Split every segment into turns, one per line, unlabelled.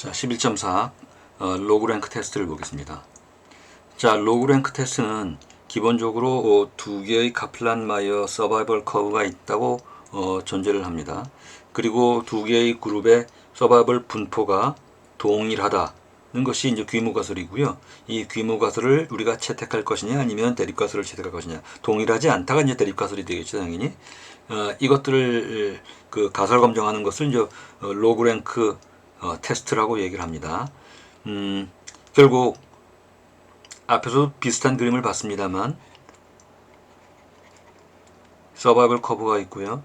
자, 11.4 로그랭크 테스트를 보겠습니다. 자, 로그랭크 테스트는 기본적으로 두 개의 카플란-마이어 서바이벌 커브가 있다고 전제를 합니다. 그리고 두 개의 그룹의 서바이벌 분포가 동일하다는 것이 이제 귀무가설이고요. 이 귀무가설을 우리가 채택할 것이냐 아니면 대립가설을 채택할 것이냐. 동일하지 않다가 이제 대립가설이 되겠죠, 당연히. 이것들을 그 가설 검증하는 것을 이제 로그랭크 테스트라고 얘기를 합니다. 결국 앞에서 비슷한 그림을 봤습니다만 서바이벌 커브가 있고요.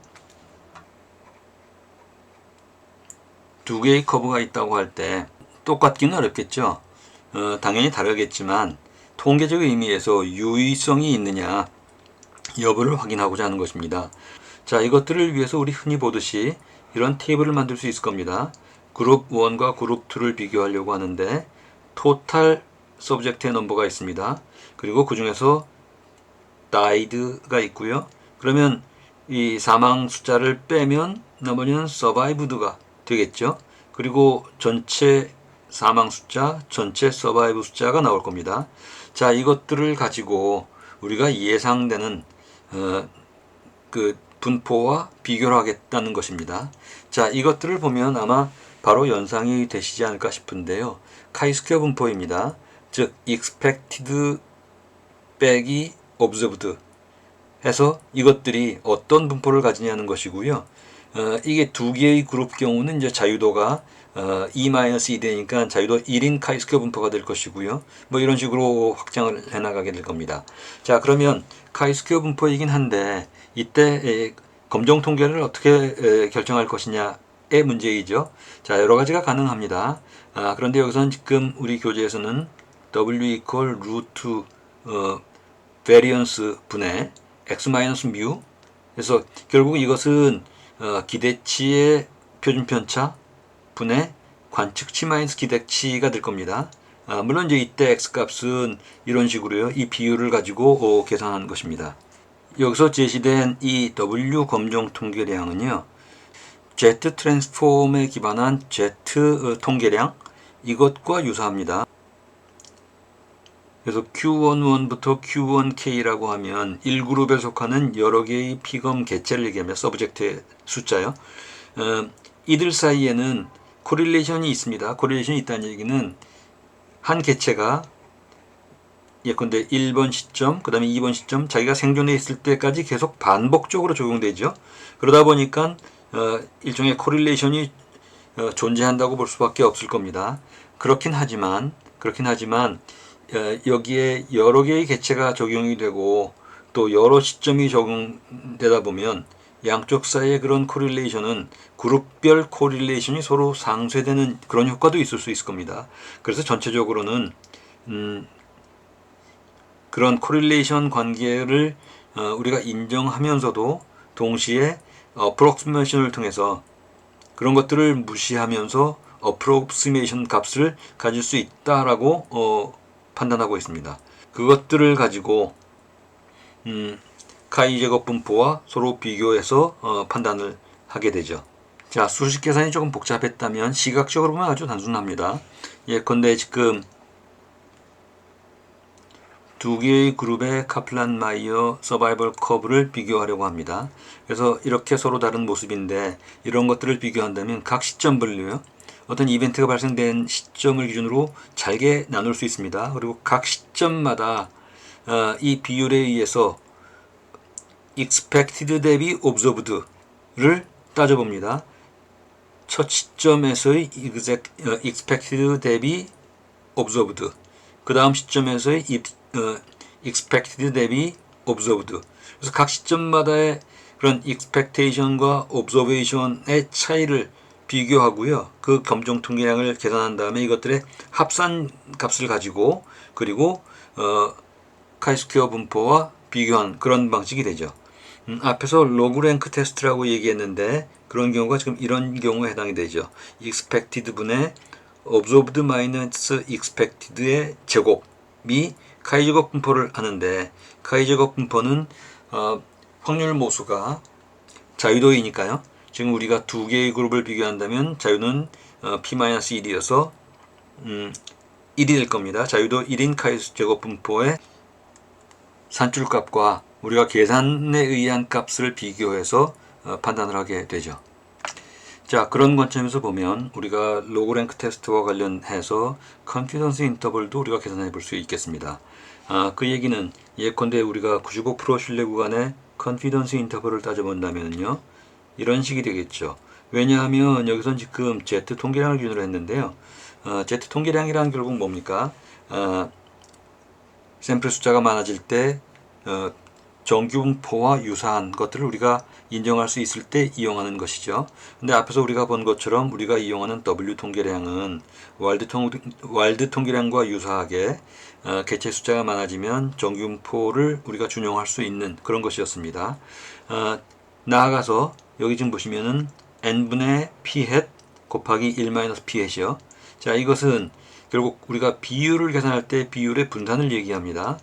두 개의 커브가 있다고 할 때 똑같기는 어렵겠죠. 당연히 다르겠지만 통계적 의미에서 유의성이 있느냐 여부를 확인하고자 하는 것입니다. 자, 이것들을 위해서 우리 흔히 보듯이 이런 테이블을 만들 수 있을 겁니다. 그룹 1과 그룹 2를 비교하려고 하는데 토탈 서브젝트의 넘버가 있습니다. 그리고 그 중에서 died가 있고요. 그러면 이 사망 숫자를 빼면 나머지는 survived가 되겠죠. 그리고 전체 사망 숫자, 전체 survive 숫자가 나올 겁니다. 자, 이것들을 가지고 우리가 예상되는 그 분포와 비교를 하겠다는 것입니다. 자, 이것들을 보면 아마 바로 연상이 되시지 않을까 싶은데요. 카이스퀘어 분포입니다. 즉 expected 빼기 observed 해서 이것들이 어떤 분포를 가지냐는 것이고요. 이게 두 개의 그룹 경우는 이제 자유도가 E-2 되니까 자유도 1인 카이스퀘어 분포가 될 것이고요. 뭐 이런 식으로 확장을 해나가게 될 겁니다. 자, 그러면 카이스퀘어 분포이긴 한데 이때 검정 통계를 어떻게 결정할 것이냐의 문제이죠. 자, 여러 가지가 가능합니다. 그런데 여기서는 지금 우리 교재에서는 W equal 루트 variance 분의 x-mu 그래서 결국 이것은 기대치의 표준편차 분의 관측치 마이너스 기대치가 될 겁니다. 물론 이제 이때 x값은 이런 식으로요. 이 비율을 가지고 계산하는 것입니다. 여기서 제시된 이 W 검정 통계량은요. Z 트랜스폼에 기반한 Z 통계량 이것과 유사합니다. 그래서 Q11부터 Q1K라고 하면 1그룹에 속하는 여러 개의 피검 개체를 얘기하며 서브젝트의 숫자요. 이들 사이에는 코릴레이션이 있습니다. 코릴레이션이 있다는 얘기는 한 개체가 예컨대 1번 시점, 그 다음에 2번 시점, 자기가 생존해 있을 때까지 계속 반복적으로 적용되죠. 그러다 보니까 일종의 코릴레이션이 존재한다고 볼 수밖에 없을 겁니다. 그렇긴 하지만 여기에 여러 개의 개체가 적용이 되고 또 여러 시점이 적용되다 보면 양쪽 사이의 그런 코릴레이션은 그룹별 코릴레이션이 서로 상쇄되는 그런 효과도 있을 수 있을 겁니다. 그래서 전체적으로는 그런 코릴레이션 관계를 우리가 인정하면서도 동시에 어프록시메이션을 통해서 그런 것들을 무시하면서 어프록시메이션 값을 가질 수 있다라고 판단하고 있습니다. 그것들을 가지고 카이 제곱 분포와 서로 비교해서 판단을 하게 되죠. 자, 수식 계산이 조금 복잡했다면 시각적으로 보면 아주 단순합니다. 예컨대 지금 두 개의 그룹의 카플란-마이어 서바이벌 커브를 비교하려고 합니다. 그래서 이렇게 서로 다른 모습인데 이런 것들을 비교한다면 각 시점 분류요. 어떤 이벤트가 발생된 시점을 기준으로 잘게 나눌 수 있습니다. 그리고 각 시점마다 이 비율에 의해서 expected 대비 observed를 따져봅니다. 첫 시점에서의 expected 대비 observed, 그 다음 시점에서의 expected 대비 observed. 그래서 각 시점마다의 그런 expectation과 observation의 차이를 비교하고요. 그 검정 통계량을 계산한 다음에 이것들의 합산 값을 가지고 그리고 카이스퀘어 분포와 비교한 그런 방식이 되죠. 앞에서 로그랭크 테스트라고 얘기했는데 그런 경우가 지금 이런 경우에 해당이 되죠. expected 분의 observed 마이너스 expected의 제곱이 카이 제곱 분포를 하는데 카이 제곱 분포는 확률 모수가 자유도이니까요. 지금 우리가 두 개의 그룹을 비교한다면 자유는 p-1이어서 1이 될 겁니다. 자유도 1인 카이수 제곱 분포의 산출값과 우리가 계산에 의한 값을 비교해서 판단을 하게 되죠. 자, 그런 관점에서 보면 우리가 로그랭크 테스트와 관련해서 컨피던스 인터벌도 우리가 계산해 볼 수 있겠습니다. 그 얘기는 예컨대 우리가 95% 신뢰 구간의 컨피던스 인터벌을 따져본다면요, 이런 식이 되겠죠. 왜냐하면 여기선 지금 Z 통계량을 기준으로 했는데요. Z 통계량이란 결국 뭡니까? 샘플 숫자가 많아질 때 정규 분포와 유사한 것들을 우리가 인정할 수 있을 때 이용하는 것이죠. 근데 앞에서 우리가 본 것처럼 우리가 이용하는 W 통계량은 와일드 통계량과 유사하게 개체 숫자가 많아지면 정규 분포를 우리가 준용할 수 있는 그런 것이었습니다. 나아가서 여기 지금 보시면은 n분의 p hat 곱하기 1-p hat이요. 자, 이것은 결국 우리가 비율을 계산할 때 비율의 분산을 얘기합니다.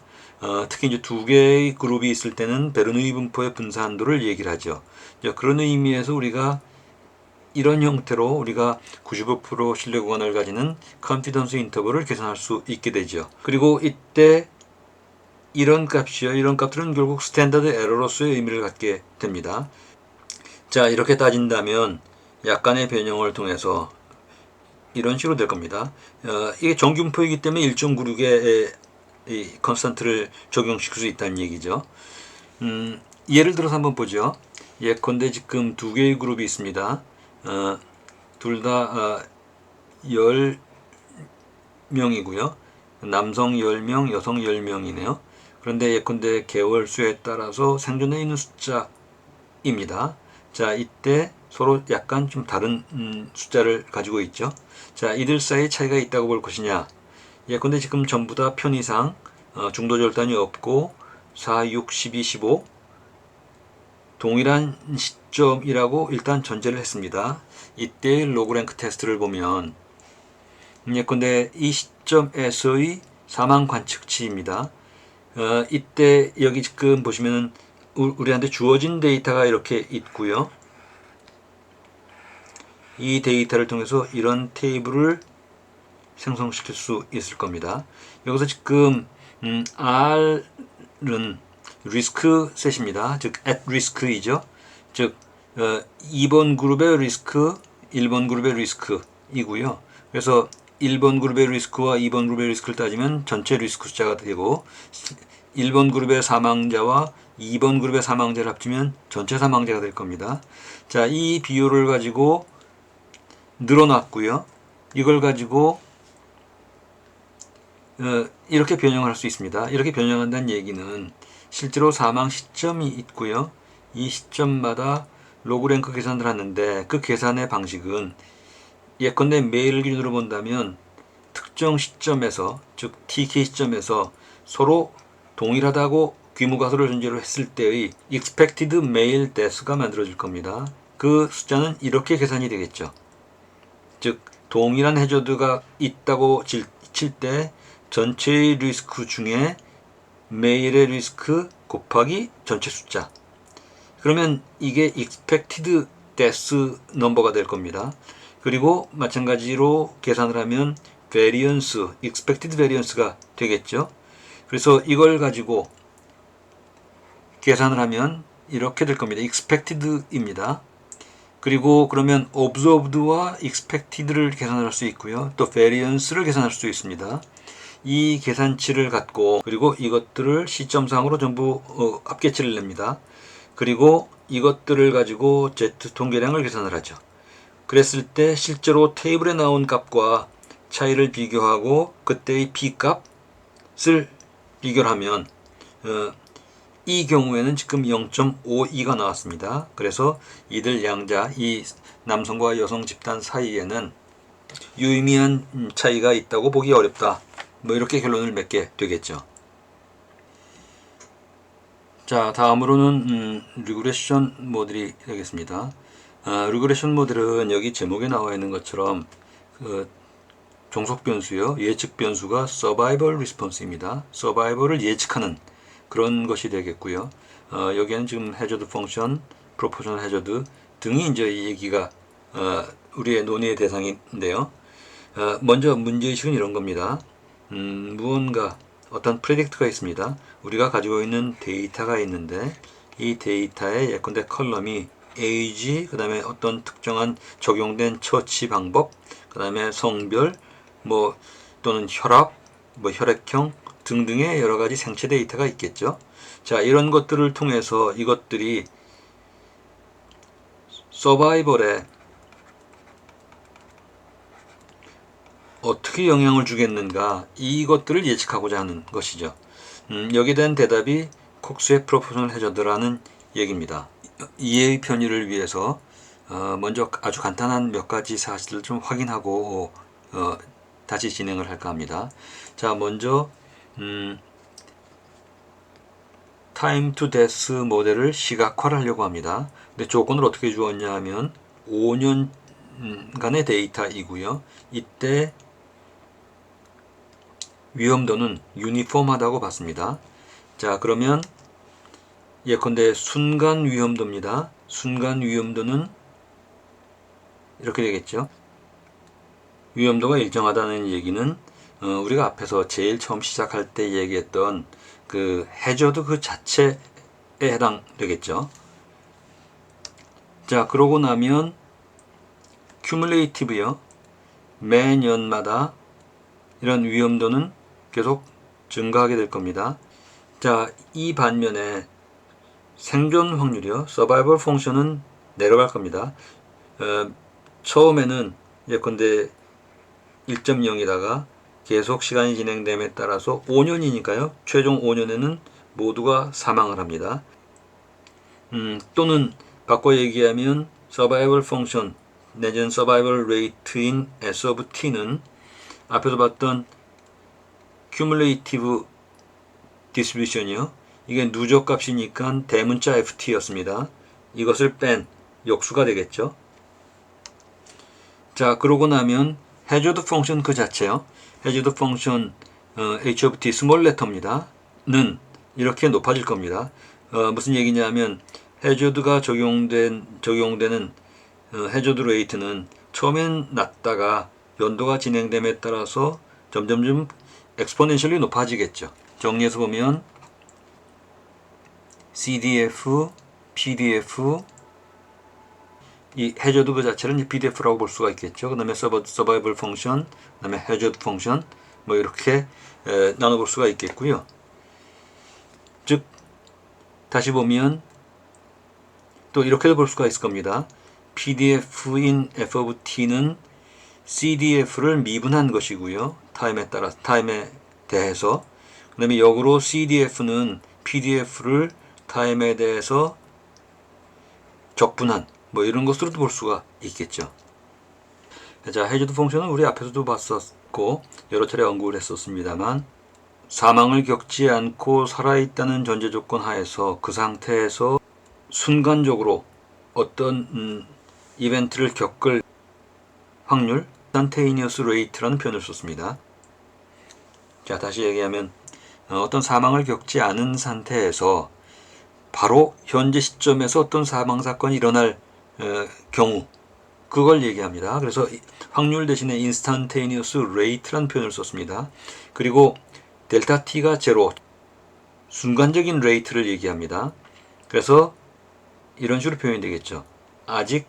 특히 이제 두 개의 그룹이 있을 때는 베르누이 분포의 분산도를 얘기를 하죠. 그런 의미에서 우리가 이런 형태로 우리가 95% 신뢰 구간을 가지는 컨피던스 인터벌을 계산할 수 있게 되죠. 그리고 이때 이런 값이요, 이런 값들은 결국 스탠다드 에러로서의 의미를 갖게 됩니다. 자, 이렇게 따진다면 약간의 변형을 통해서 이런 식으로 될 겁니다. 이게 정규 분포이기 때문에 1.96의 이 컨스턴트를 적용시킬 수 있다는 얘기죠. 예를 들어서 한번 보죠. 예컨대 지금 두 개의 그룹이 있습니다. 둘 다 10명이고요. 남성 10명, 여성 10명이네요. 그런데 예컨대 개월 수에 따라서 생존해 있는 숫자입니다. 자, 이때 서로 약간 좀 다른 숫자를 가지고 있죠. 자, 이들 사이에 차이가 있다고 볼 것이냐. 예컨대 지금 전부 다 편의상 중도 절단이 없고 4, 6, 12, 15 동일한 시점이라고 일단 전제를 했습니다. 이때 로그랭크 테스트를 보면 예컨대 이 시점에서의 사망 관측치입니다. 이때 여기 지금 보시면은 우리한테 주어진 데이터가 이렇게 있고요. 이 데이터를 통해서 이런 테이블을 생성시킬 수 있을 겁니다. 여기서 지금 R은 리스크 셋입니다. 즉 at risk이죠. 즉 2번 그룹의 리스크, 1번 그룹의 리스크이고요. 그래서 1번 그룹의 리스크와 2번 그룹의 리스크를 따지면 전체 리스크 숫자가 되고 1번 그룹의 사망자와 2번 그룹의 사망자를 합치면 전체 사망자가 될 겁니다. 자, 이 비율을 가지고 늘어났고요. 이걸 가지고 이렇게 변형할 수 있습니다. 이렇게 변형한다는 얘기는 실제로 사망 시점이 있고요. 이 시점마다 로그랭크 계산을 하는데 그 계산의 방식은 예컨대 매일 기준으로 본다면 특정 시점에서 즉 TK 시점에서 서로 동일하다고 귀무가소를 전제로 했을 때의 expected male death가 만들어질 겁니다. 그 숫자는 이렇게 계산이 되겠죠. 즉 동일한 해저드가 있다고 칠 때 전체의 리스크 중에 메일의 리스크 곱하기 전체 숫자. 그러면 이게 expected death number가 될 겁니다. 그리고 마찬가지로 계산을 하면 variance, expected variance가 되겠죠. 그래서 이걸 가지고 계산을 하면 이렇게 될 겁니다. expected입니다. 그리고 그러면 observed와 expected를 계산할 수 있고요. 또 variance를 계산할 수 있습니다. 이 계산치를 갖고 그리고 이것들을 시점상으로 전부 합계치를 냅니다. 그리고 이것들을 가지고 Z 통계량을 계산을 하죠. 그랬을 때 실제로 테이블에 나온 값과 차이를 비교하고 그때의 B 값을 비교를 하면 이 경우에는 지금 0.52가 나왔습니다. 그래서 이들 양자, 이 남성과 여성 집단 사이에는 유의미한 차이가 있다고 보기 어렵다. 뭐 이렇게 결론을 맺게 되겠죠. 자, 다음으로는 리그레션 모델이 되겠습니다. 리그레션 모델은 여기 제목에 나와 있는 것처럼 종속 변수요, 예측 변수가 서바이벌 리스폰스입니다. 서바이벌을 예측하는 그런 것이 되겠고요. 여기에는 지금 해저드 펑션, 프로포셔널 해저드, 등이 이제 이 얘기가 우리의 논의의 대상인데요. 먼저 문제의식은 이런 겁니다. 무언가 어떤 프레딕트가 있습니다. 우리가 가지고 있는 데이터가 있는데 이 데이터에 예컨대 컬럼이 age, 그 다음에 어떤 특정한 적용된 처치 방법, 그 다음에 성별, 뭐 또는 혈압, 뭐 혈액형 등등의 여러 가지 생체 데이터가 있겠죠. 자, 이런 것들을 통해서 이것들이 서바이벌에 어떻게 영향을 주겠는가, 이것들을 예측하고자 하는 것이죠. 여기에 대한 대답이 콕스의 프로포셔널 해저드라는 얘기입니다. 이해의 편의를 위해서 먼저 아주 간단한 몇 가지 사실을 좀 확인하고 다시 진행을 할까 합니다. 자, 먼저 타임 투 데스 모델을 시각화를 하려고 합니다. 근데 조건을 어떻게 주었냐 하면 5년간의 데이터이고요. 이때 위험도는 유니폼하다고 봤습니다. 자, 그러면 예컨대 순간 위험도입니다. 순간 위험도는 이렇게 되겠죠. 위험도가 일정하다는 얘기는 우리가 앞에서 제일 처음 시작할 때 얘기했던 그 해저드 그 자체에 해당되겠죠. 자, 그러고 나면 큐뮬레이티브요. 매년마다 이런 위험도는 계속 증가하게 될 겁니다. 자, 이 반면에 생존 확률이요. 서바이벌 펑션은 내려갈 겁니다. 처음에는 예컨대 1.0이다가 계속 시간이 진행됨에 따라서 5년이니까요. 최종 5년에는 모두가 사망을 합니다. 또는 바꿔 얘기하면 서바이벌 펑션 내지는 서바이벌 레이트인 S of T는 앞에서 봤던 큐뮬레이티브 디스트리뷰션이요. 이게 누적 값이니까 대문자 ft였습니다. 이것을 뺀 역수가 되겠죠. 자, 그러고 나면 해저드 펑션 그 자체요. 해저드 펑션 h of t 스몰 레터입니다. 는 이렇게 높아질 겁니다. 무슨 얘기냐면 해저드가 적용되는 해저드 레이트는 처음엔 낮다가 연도가 진행됨에 따라서 점점점 엑스포넨셜리 높아지겠죠. 정리해서 보면 CDF, PDF, 이 해저드 그 자체는 PDF라고 볼 수가 있겠죠. 그 다음에 서바이벌 펑션, 그 다음에 해저드 펑션, 뭐 이렇게 나눠볼 수가 있겠고요. 즉, 다시 보면 또 이렇게도 볼 수가 있을 겁니다. PDF인 F of T는 CDF를 미분한 것이고요. 타임에 대해서. 그 다음에 역으로 CDF는 PDF를 타임에 대해서 적분한 뭐 이런 것으로도 볼 수가 있겠죠. 자, 해저드 펑션은 우리 앞에서도 봤었고 여러 차례 언급을 했었습니다만 사망을 겪지 않고 살아있다는 전제 조건 하에서 그 상태에서 순간적으로 어떤 이벤트를 겪을 확률, instantaneous rate라는 표현을 썼습니다. 자, 다시 얘기하면 어떤 사망을 겪지 않은 상태에서 바로 현재 시점에서 어떤 사망 사건이 일어날 경우 그걸 얘기합니다. 그래서 확률 대신에 instantaneous rate라는 표현을 썼습니다. 그리고 델타 t가 제로, 순간적인 레이트를 얘기합니다. 그래서 이런 식으로 표현이 되겠죠. 아직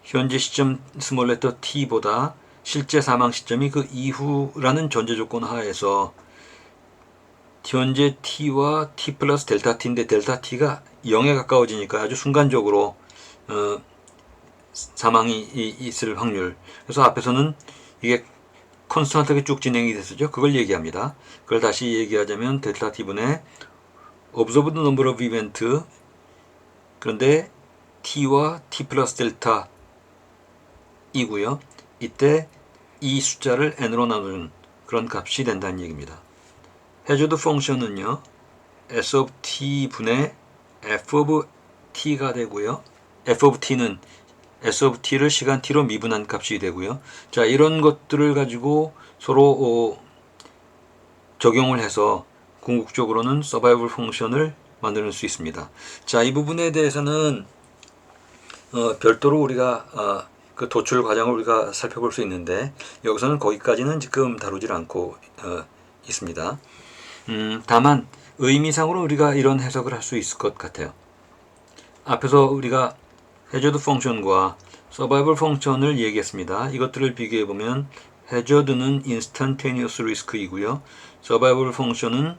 현재 시점 스몰 레터 t보다 실제 사망 시점이 그 이후라는 전제 조건 하에서 현재 t와 t 플러스 델타 t인데 델타 t가 0에 가까워지니까 아주 순간적으로 사망이 있을 확률. 그래서 앞에서는 이게 컨스턴트하게 쭉 진행이 됐었죠. 그걸 얘기합니다. 그걸 다시 얘기하자면 델타 t분의 observed number of event, 그런데 t와 t 플러스 델타 이고요. 이때 이 숫자를 n으로 나누는 그런 값이 된다는 얘기입니다. 해저드 펑션은요, s of t 분의 f of t가 되고요. f of t는 s of t를 시간 t로 미분한 값이 되고요. 자, 이런 것들을 가지고 서로 적용을 해서 궁극적으로는 서바이벌 펑션을 만들 수 있습니다. 자, 이 부분에 대해서는 별도로 우리가 그 도출 과정을 우리가 살펴볼 수 있는데 여기서는 거기까지는 지금 다루질 않고 있습니다. 다만 의미상으로 우리가 이런 해석을 할 수 있을 것 같아요. 앞에서 우리가 해저드 펑션과 서바이벌 펑션을 얘기했습니다. 이것들을 비교해 보면 해저드는 인스턴테니어스 리스크이고요. 서바이벌 펑션은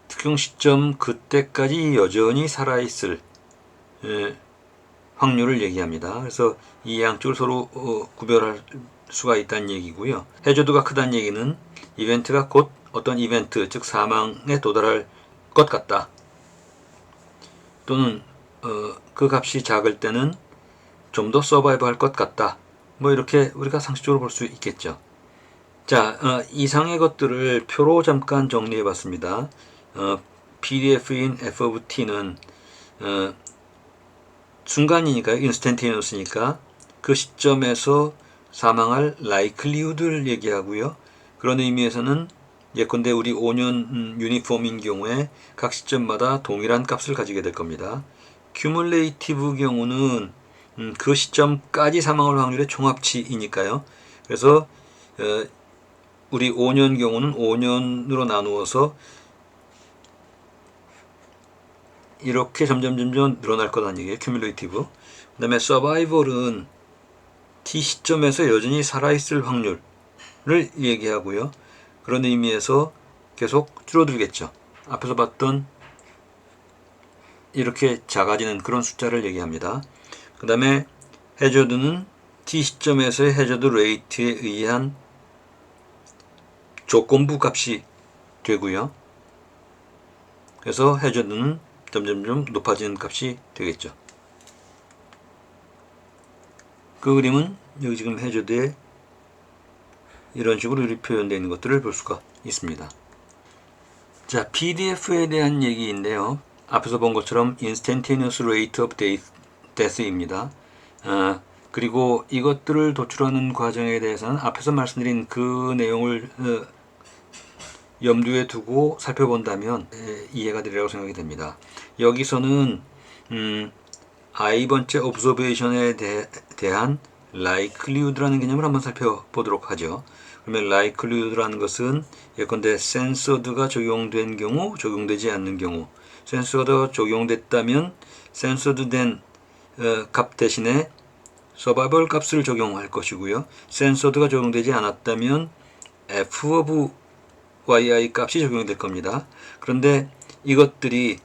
특정 시점 그때까지 여전히 살아있을 확률을 얘기합니다. 그래서 이 양쪽을 서로 구별할 수가 있다는 얘기고요. 해저드가 크다는 얘기는 이벤트가 곧 어떤 이벤트, 즉 사망에 도달할 것 같다. 또는 그 값이 작을 때는 좀 더 서바이브 할 것 같다. 뭐 이렇게 우리가 상식적으로 볼 수 있겠죠. 자, 이상의 것들을 표로 잠깐 정리해 봤습니다. PDF인 f of t는 순간이니까 instantaneous니까 그 시점에서 사망할 likelihood를 얘기하고요. 그런 의미에서는 예컨대 우리 5년 유니폼인 경우에 각 시점마다 동일한 값을 가지게 될 겁니다. cumulative 경우는 그 시점까지 사망할 확률의 총합치이니까요. 그래서 우리 5년 경우는 5년으로 나누어서 이렇게 점점 늘어날 거라는 얘기예요. cumulative. 그 다음에 survival은 t 시점에서 여전히 살아있을 확률을 얘기하고요. 그런 의미에서 계속 줄어들겠죠. 앞에서 봤던 이렇게 작아지는 그런 숫자를 얘기합니다. 그 다음에 해저드는 t 시점에서의 해저드 레이트에 의한 조건부 값이 되고요. 그래서 해저드는 점점 높아지는 값이 되겠죠. 그 그림은 여기 지금 해저드에 이런 식으로 표현되어 있는 것들을 볼 수가 있습니다. 자, PDF에 대한 얘기인데요. 앞에서 본 것처럼 Instantaneous Rate of Death입니다. 그리고 이것들을 도출하는 과정에 대해서는 앞에서 말씀드린 그 내용을 염두에 두고 살펴본다면 이해가 되리라고 생각이 됩니다. 여기서는 I번째 observation에 대한 likelihood라는 개념을 한번 살펴보도록 하죠. 그러면 likelihood라는 것은 예컨대 censored가 적용된 경우, 적용되지 않는 경우, censored가 적용됐다면 censored 된 값 대신에 survival 값을 적용할 것이고요. censored가 적용되지 않았다면 f of yi 값이 적용될 겁니다. 그런데 이것들이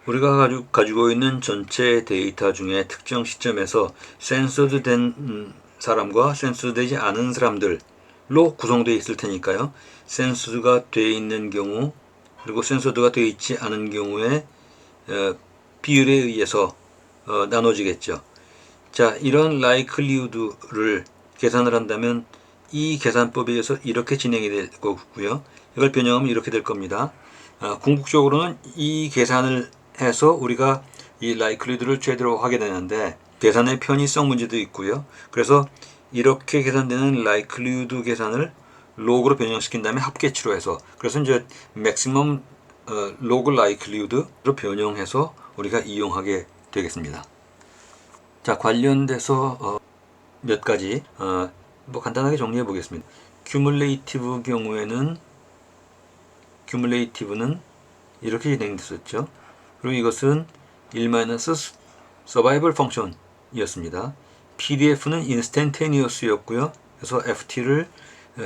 우리가 가지고 있는 전체 데이터 중에 특정 시점에서 센서드 된 사람과 센서드 되지 않은 사람들로 구성되어 있을 테니까요. 센서드가 되어 있는 경우 그리고 센서드가 되어 있지 않은 경우에 비율에 의해서 나눠지겠죠. 자, 이런 likelihood를 계산을 한다면 이 계산법에 의해서 이렇게 진행이 될 거고요. 이걸 변형하면 이렇게 될 겁니다. 궁극적으로는 이 계산을 해서 우리가 이 likelihood를 제대로 하게 되는데 계산의 편의성 문제도 있고요. 그래서 이렇게 계산되는 likelihood 계산을 log로 변형시킨 다음에 합계치로 해서 그래서 이제 maximum log likelihood로 변형해서 우리가 이용하게 되겠습니다. 자, 관련돼서 몇 가지 뭐 간단하게 정리해 보겠습니다. cumulative 경우에는 cumulative는 이렇게 진행됐었죠. 그리고 이것은 1-survival function이었습니다. PDF는 instantaneous였고요. 그래서 FT를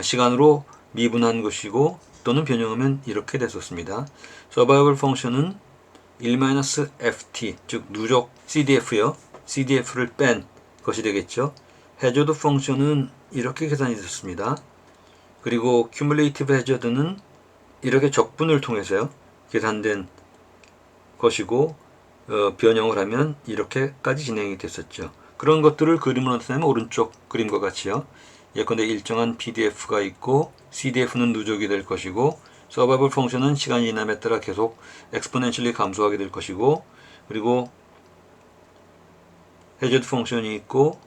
시간으로 미분한 것이고 또는 변형하면 이렇게 됐었습니다. survival function은 1-FT 즉 누적 CDF요. CDF를 뺀 것이 되겠죠. hazard function은 이렇게 계산이 됐습니다. 그리고 cumulative hazard는 이렇게 적분을 통해서요. 계산된 것이고 변형을 하면 이렇게까지 진행이 됐었죠. 그런 것들을 그림으로 나타내면 오른쪽 그림과 같이요. 예컨대 일정한 PDF가 있고 CDF는 누적이 될 것이고 survival 펑션은 시간이 지남에 따라 계속 exponentially 감소하게 될 것이고 그리고 hazard 펑션이 있고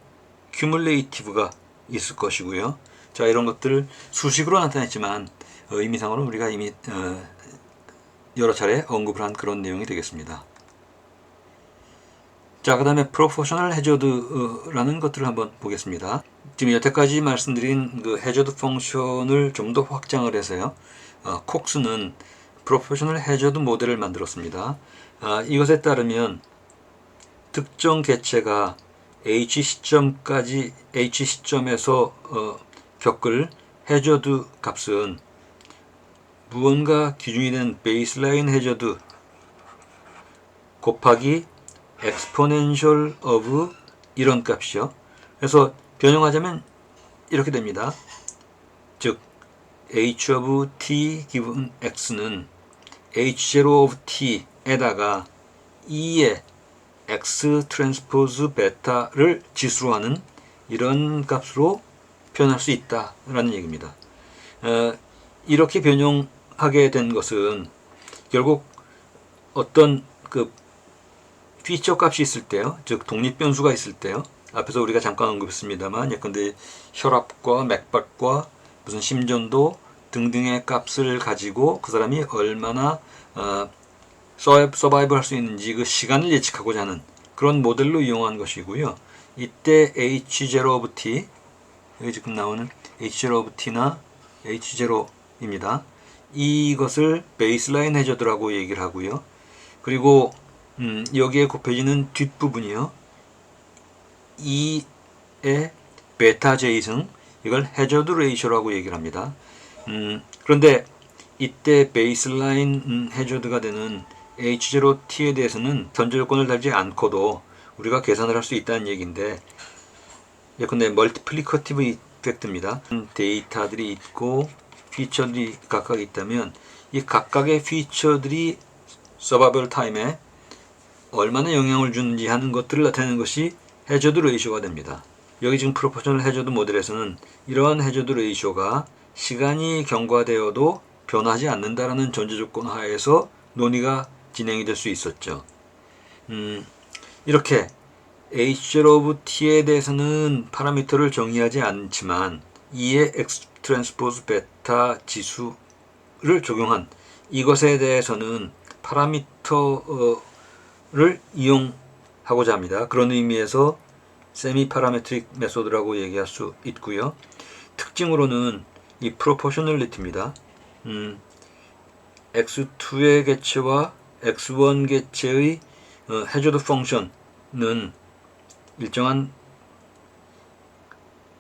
cumulative가 있을 것이고요. 자, 이런 것들을 수식으로 나타냈지만 의미상으로 우리가 이미 여러 차례 언급을 한 그런 내용이 되겠습니다. 자, 그 다음에 프로포셔널 해저드라는 것들을 한번 보겠습니다. 지금 여태까지 말씀드린 그 해저드 펑션을 좀 더 확장을 해서요. 콕스는 프로포셔널 해저드 모델을 만들었습니다. 이것에 따르면 특정 개체가 H 시점에서 겪을 해저드 값은 무언가 기준이 된 베이스라인 해저드 곱하기 exponential of 이런 값이요. 그래서 변형하자면 이렇게 됩니다. 즉 h of t 기분 x는 h0 of t에다가 2의 x 트랜스포즈 베타를 지수로 하는 이런 값으로 표현할 수 있다라는 얘기입니다. 이렇게 변형하게 된 것은 결국 어떤 그 피처 값이 있을 때요, 즉 독립 변수가 있을 때요. 앞에서 우리가 잠깐 언급했습니다만, 예컨대 혈압과 맥박과 무슨 심전도 등등의 값을 가지고 그 사람이 얼마나 서바이브 할 수 있는지 그 시간을 예측하고자 하는 그런 모델로 이용한 것이고요. 이때 H0 of t, 여기 지금 나오는 H0 of t나 H0입니다. 이것을 베이스라인 해저드라고 얘기를 하고요. 그리고 여기에 곱해지는 뒷부분이요. 2의 베타 제이승, 이걸 해저드 레이쇼라고 얘기를 합니다. 그런데 이때 베이스라인 해저드가 되는 H0T에 대해서는 전제 조건을 달지 않고도 우리가 계산을 할 수 있다는 얘기인데, 예컨대 멀티플리커티브 이펙트입니다. 데이터들이 있고 피처들이 각각 있다면 이 각각의 피처들이 서바이벌 타임에 얼마나 영향을 주는지 하는 것들을 나타내는 것이 해저드 레이쇼가 됩니다. 여기 지금 프로포셔널 해저드 모델에서는 이러한 해저드 레이쇼가 시간이 경과되어도 변하지 않는다라는 전제 조건 하에서 논의가 진행이 될 수 있었죠. 이렇게 H0 of t에 대해서는 파라미터를 정의하지 않지만 2의 X 트랜스포즈 베타 지수를 적용한 이것에 대해서는 파라미터를 이용하고자 합니다. 그런 의미에서 세미 파라메트릭 메소드라고 얘기할 수 있고요. 특징으로는 이 프로포셔널리티입니다. X2의 개체와 X1 개체의 해저드 펑션은 일정한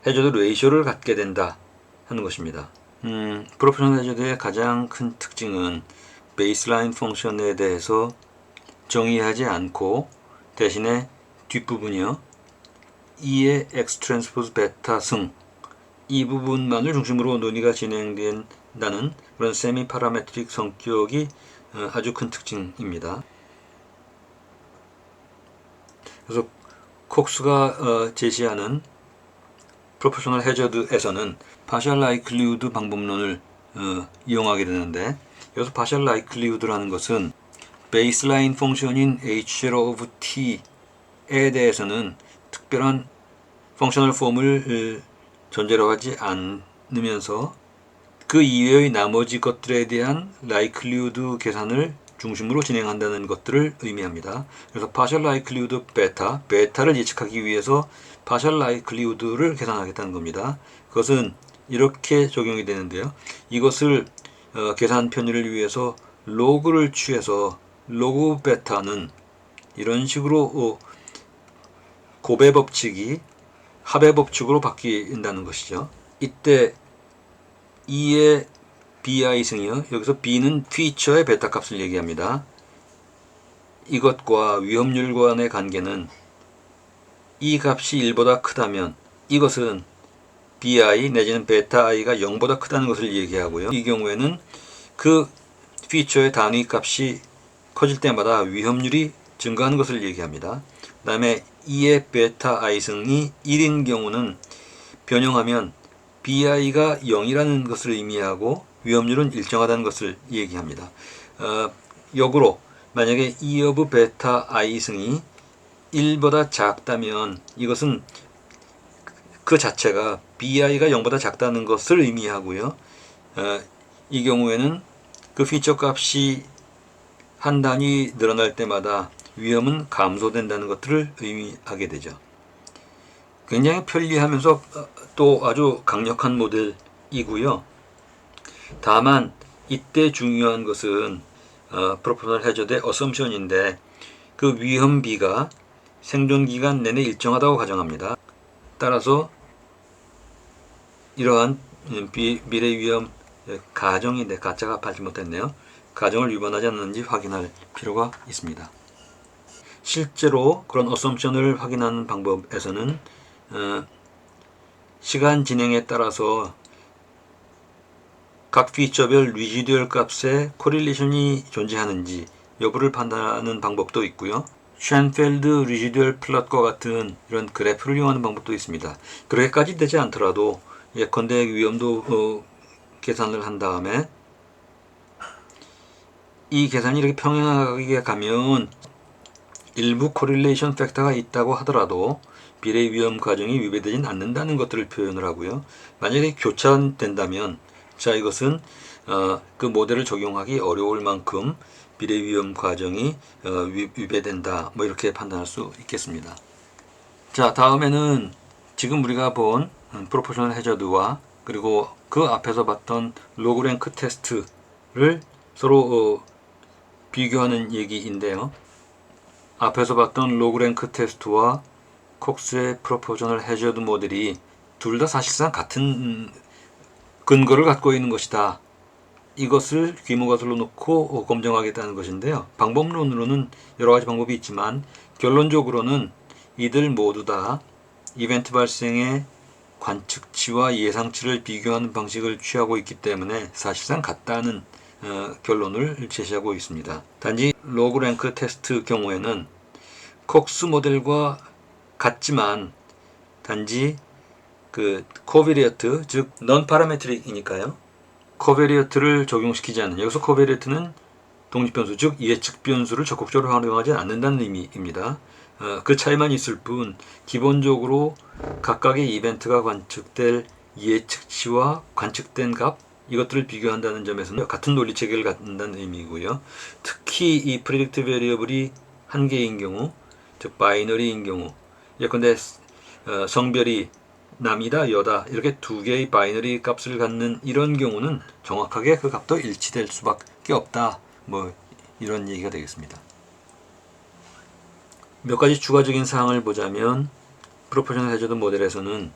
해저드 레이쇼를 갖게 된다 하는 것입니다. 프로포셔널 해저드의 가장 큰 특징은 베이스라인 펑션에 대해서 정의하지 않고 대신에 뒷부분이요, 2의 X 트랜스포즈 베타 승, 이 부분만을 중심으로 논의가 진행된다는 그런 세미 파라메트릭 성격이 아주 큰 특징입니다. 그래서 콕스가 제시하는 프로포셔널 해저드에서는 파셜 라이클리우드 방법론을 이용하게 되는데, 여기서 파셜 라이클리우드라는 것은 베이스라인 펑션인 H0 of t에 대해서는 특별한 펑셔널 폼을 전제로 하지 않으면서 그 이외의 나머지 것들에 대한 라이클리우드 계산을 중심으로 진행한다는 것들을 의미합니다. 그래서 파셜 라이클리우드 베타를 예측하기 위해서 파셜 라이클리우드를 계산하겠다는 겁니다. 그것은 이렇게 적용이 되는데요. 이것을 계산 편의를 위해서 로그를 취해서 로그 베타는 이런 식으로 곱의 법칙이 합의 법칙으로 바뀐다는 것이죠. 이때 2의 bi 승이요, 여기서 b는 피처의 베타 값을 얘기합니다. 이것과 위험률 간의 관계는 이 값이 1보다 크다면 이것은 bi 내지는 베타 i가 0보다 크다는 것을 얘기하고요. 이 경우에는 그 피처의 단위 값이 커질 때마다 위험률이 증가하는 것을 얘기합니다. 그 다음에 2의 베타 i 승이 1인 경우는 변형하면 bi가 0이라는 것을 의미하고 위험률은 일정하다는 것을 얘기합니다. 역으로 만약에 2 of 베타 i 승이 1보다 작다면 이것은 그 자체가 bi가 0보다 작다는 것을 의미하고요. 이 경우에는 그 피처 값이 한 단위 늘어날 때마다 위험은 감소된다는 것들을 의미하게 되죠. 굉장히 편리하면서 또 아주 강력한 모델이고요. 다만 이때 중요한 것은 프로포셔널 해저드의 어썸션인데 그 위험비가 생존기간 내내 일정하다고 가정합니다. 따라서 이러한 미래 위험 가정인데 가짜가 팔지 못했네요. 가정을 위반하지 않는지 확인할 필요가 있습니다. 실제로 그런 어썸션을 확인하는 방법에서는 시간 진행에 따라서 각 피처별 리지듀얼 값에 코릴레이션이 존재하는지 여부를 판단하는 방법도 있고요. 쉔펠드 리지듀얼 플롯과 같은 이런 그래프를 이용하는 방법도 있습니다. 그렇게까지 되지 않더라도 예컨대 위험도 계산을 한 다음에 이 계산이 이렇게 평행하게 가면 일부 코릴레이션 팩터가 있다고 하더라도 미래 위험 과정이 위배되진 않는다는 것들을 표현을 하고요. 만약에 교차된다면 자 이것은 그 모델을 적용하기 어려울 만큼 미래 위험 과정이 위배된다 뭐 이렇게 판단할 수 있겠습니다. 자 다음에는 지금 우리가 본 프로포셔널 해저드와 그리고 그 앞에서 봤던 로그 랭크 테스트를 서로 비교하는 얘기인데요. 앞에서 봤던 로그 랭크 테스트와 콕스의 프로포셔널 해저드 모델이 둘 다 사실상 같은 근거를 갖고 있는 것이다. 이것을 귀모가설로 놓고 검증하겠다는 것인데요. 방법론으로는 여러 가지 방법이 있지만 결론적으로는 이들 모두 다 이벤트 발생의 관측치와 예상치를 비교하는 방식을 취하고 있기 때문에 사실상 같다는 결론을 제시하고 있습니다. 단지 로그 랭크 테스트 경우에는 콕스 모델과 같지만 단지 그 코베리어트 즉 넌 파라메트릭이니까요. 코베리어트를 적용시키지 않는 여기서 코베리어트는 독립변수 즉 예측 변수를 적극적으로 활용하지 않는다는 의미입니다. 그 차이만 있을 뿐 기본적으로 각각의 이벤트가 관측될 예측치와 관측된 값 이것들을 비교한다는 점에서는 같은 논리 체계를 갖는다는 의미고요. 특히 이 프리딕트 베리어블이 한 개인 경우 즉 바이너리인 경우 예컨대 성별이 남이다 여다 이렇게 두 개의 바이너리 값을 갖는 이런 경우는 정확하게 그 값도 일치될 수밖에 없다 뭐 이런 얘기가 되겠습니다. 몇 가지 추가적인 사항을 보자면 프로포셔널 해저드 모델에서는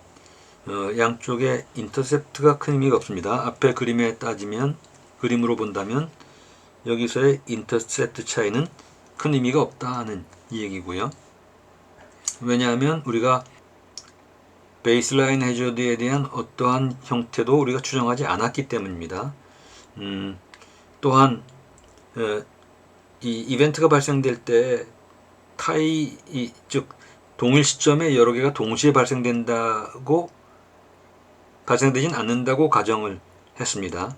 양쪽에 인터셉트가 큰 의미가 없습니다. 앞에 그림에 따지면 그림으로 본다면 여기서의 인터셉트 차이는 큰 의미가 없다는 얘기고요. 왜냐하면 우리가 베이스라인 해저드에 대한 어떠한 형태도 우리가 추정하지 않았기 때문입니다. 또한 이 이벤트가 발생될 때 즉 동일 시점에 여러 개가 동시에 발생되진 않는다고 가정을 했습니다.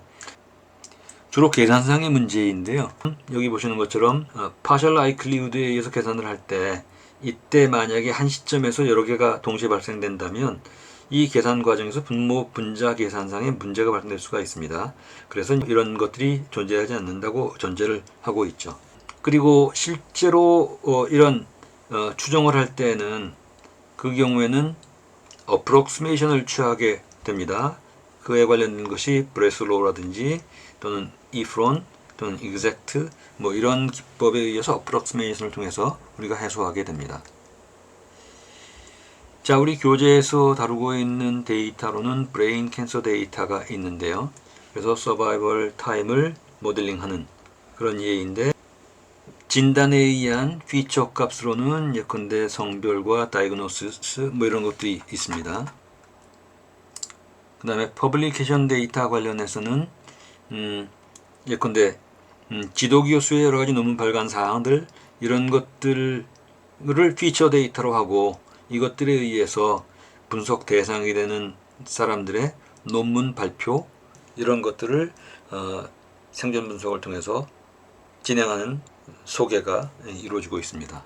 주로 계산상의 문제인데요. 여기 보시는 것처럼 partial likelihood에 의해서 계산을 할 때 이때 만약에 한 시점에서 여러 개가 동시에 발생된다면 이 계산 과정에서 분모 분자 계산상의 문제가 발생될 수가 있습니다. 그래서 이런 것들이 존재하지 않는다고 전제를 하고 있죠. 그리고 실제로 이런 추정을 할 때는 그 경우에는 approximation을 취하게 됩니다. 그에 관련된 것이 브레슬로우라든지 또는 이프론 또는 exact 뭐 이런 기법에 의해서 approximation을 통해서 우리가 해소하게 됩니다. 자, 우리 교재에서 다루고 있는 데이터로는 브레인 캔서 데이터가 있는데요. 그래서 서바이벌 타임을 모델링하는 그런 예인데 진단에 의한 피처 값으로는 예컨대 성별과 다이그노시스 뭐 이런 것들이 있습니다. 그 다음에 퍼블리케이션 데이터 관련해서는 예컨대 지도교수의 여러 가지 논문 발간 사항들 이런 것들을 피처 데이터로 하고 이것들에 의해서 분석 대상이 되는 사람들의 논문 발표 이런 것들을 생존 분석을 통해서 진행하는 소개가 이루어지고 있습니다.